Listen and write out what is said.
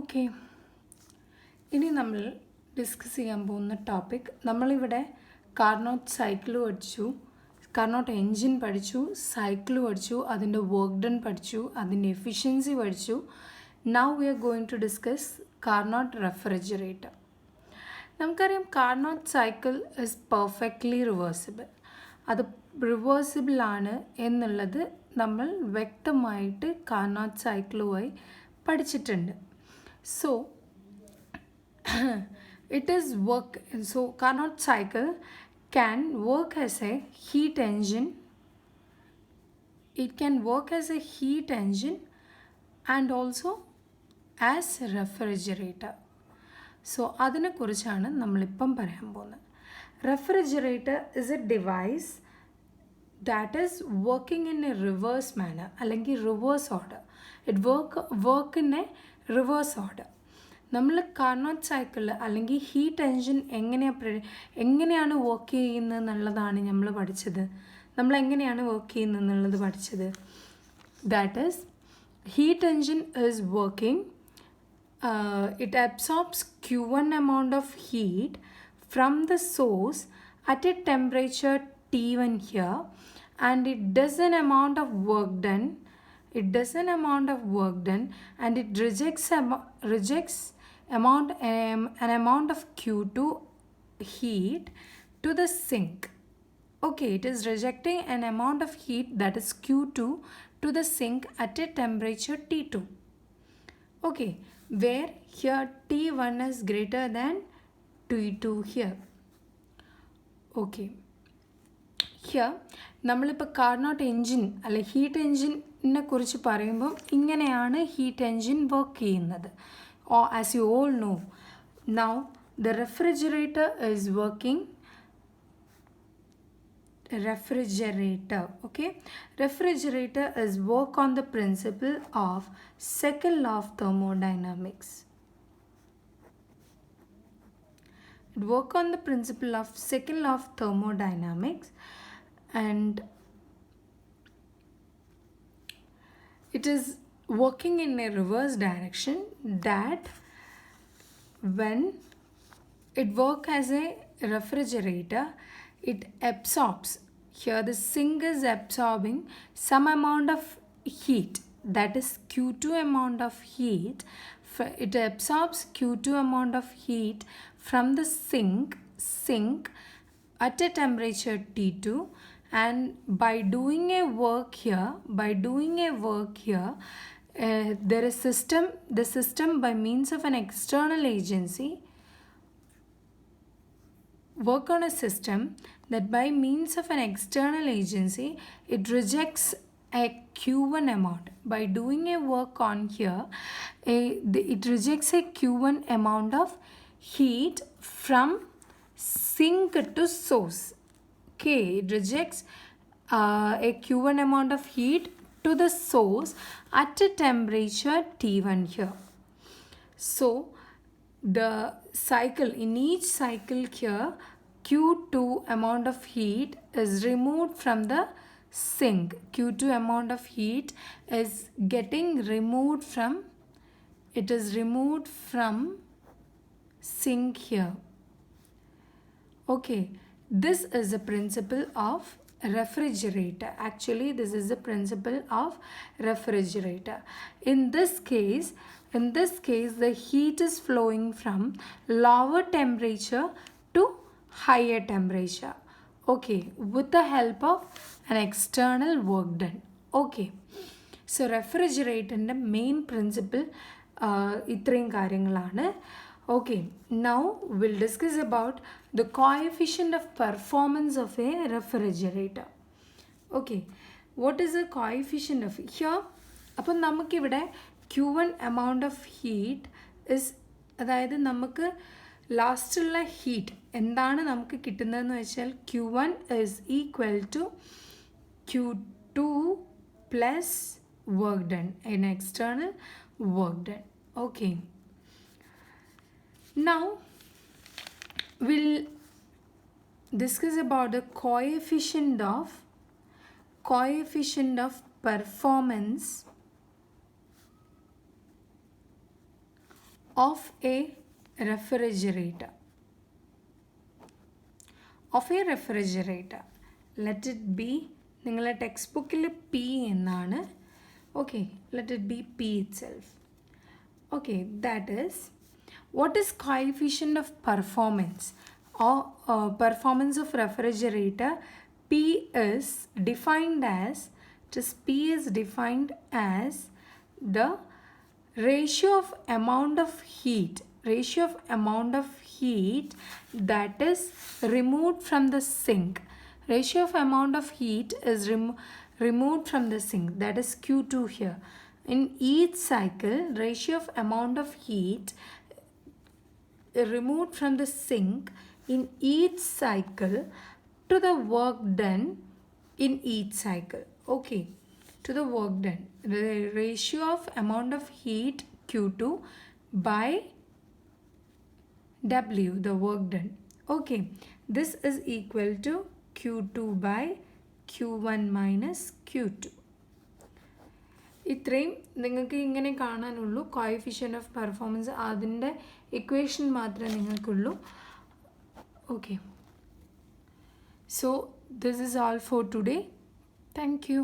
Okay, ഇനി നമ്മൾ discuss ചെയ്യാൻ പോകുന്ന ടോപ്പിക്, നമ്മളിവിടെ കാർനോട്ട് സൈക്കിൾ പഠിച്ചു, കാർനോട്ട് എൻജിൻ പഠിച്ചു, സൈക്കിൾ പഠിച്ചു, അതിൻ്റെ വർക്ക് ഡൺ പഠിച്ചു, അതിൻ്റെ എഫിഷ്യൻസി പഠിച്ചു. Now we are going to discuss Carnot refrigerator. നമുക്കറിയാം Carnot cycle is perfectly reversible. അത് റിവേഴ്സിബിളാണ് എന്നുള്ളത് നമ്മൾ വ്യക്തമായിട്ട് കാർനോട്ട് സൈക്കിളുമായി പഠിച്ചിട്ടുണ്ട്. So it is work. So Carnot cycle can work as a heat engine. It can work as a heat engine and also as refrigerator. So അതിനെ കുറിച്ചാണ് നമ്മളിപ്പം പറയാൻ പോകുന്നത്. Refrigerator is a device that is working in a reverse manner അല്ലെങ്കിൽ reverse order. It work in a reverse order. നമ്മൾ Carnot cycle അല്ലെങ്കിൽ heat engine എങ്ങനെയാണ് work ചെയ്യുന്നത് എന്നുള്ളതാണ് നമ്മൾ പഠിച്ചത്. നമ്മൾ എങ്ങനെയാണ് വർക്ക് ചെയ്യുന്നത് എന്നുള്ളത് പഠിച്ചത്. That is heat engine is working. It absorbs Q1 amount of heat from the source at a temperature T1 here, and it does an amount of work done. It does an amount of work done and it rejects an amount of Q2 heat to the sink. Okay, it is rejecting an amount of heat, that is Q2, to the sink at a temperature T2. Okay, where here T1 is greater than T2 here. Okay, here നമ്മളിപ്പോൾ Carnot engine അല്ലെ heat എൻജിനെ കുറിച്ച് പറയുമ്പം ഇങ്ങനെയാണ് heat engine work ചെയ്യുന്നത്. As you all no, now the refrigerator is working. Refrigerator is work on the principle of second law of thermodynamics. It work on the principle of second law of thermodynamics, and it is working in a reverse direction, that when it work as a refrigerator, it absorbs, here the sink is absorbing some amount of heat, that is Q2 amount of heat. It absorbs Q2 amount of heat from the sink at a temperature T2, and by doing a work here, there is the system by means of an external agency work on a system that by means of an external agency it rejects a Q1 amount. By doing a work on here, it rejects a Q1 amount of heat from sink to source. Okay, it rejects a Q1 amount of heat to the source at a temperature T1 here. So the cycle, in each cycle here, Q2 amount of heat is removed from the sink. Q2 amount of heat is getting removed from, it is removed from sink here. Okay, this is the principle of refrigerator. Actually, this is the principle of refrigerator. In this case, the heat is flowing from lower temperature to higher temperature. Okay, with the help of an external work done. Okay, so refrigerator in the main principle ഇത്രയും കാര്യങ്ങളാണ്. Okay, now we'll discuss about the coefficient of performance of a refrigerator. Okay, what is the coefficient of here? അപ്പം നമുക്കിവിടെ Q1 amount of heat is, അതായത് നമുക്ക് ലാസ്റ്റുള്ള heat എന്താണ് നമുക്ക് കിട്ടുന്നതെന്ന് വെച്ചാൽ Q1 is equal to Q2 plus work done, an external work done. Okay, now we'll discuss about the coefficient of performance of a refrigerator. Of a refrigerator. Let it be, നിങ്ങളുടെ text ബുക്കിൽ P എന്നാണ്. Okay, let it be P itself. Okay, that is, what is coefficient of performance or performance of refrigerator? P is defined as the ratio of amount of heat that is removed from the sink. Ratio of amount of heat is removed from the sink, that is Q2 here. In each cycle, ratio of amount of heat removed from the sink in each cycle to the work done in each cycle. Okay, to the work done. The ratio of amount of heat Q2 by W, the work done. Okay, this is equal to Q2 by Q1 minus Q2. ഇത്രയും നിങ്ങൾക്ക് ഇങ്ങനെ കാണാനുള്ളൂ. Coefficient of performance അതിൻ്റെ equation മാത്രമേ നിങ്ങൾക്കുള്ളൂ. Okay, so this is all for today. Thank you.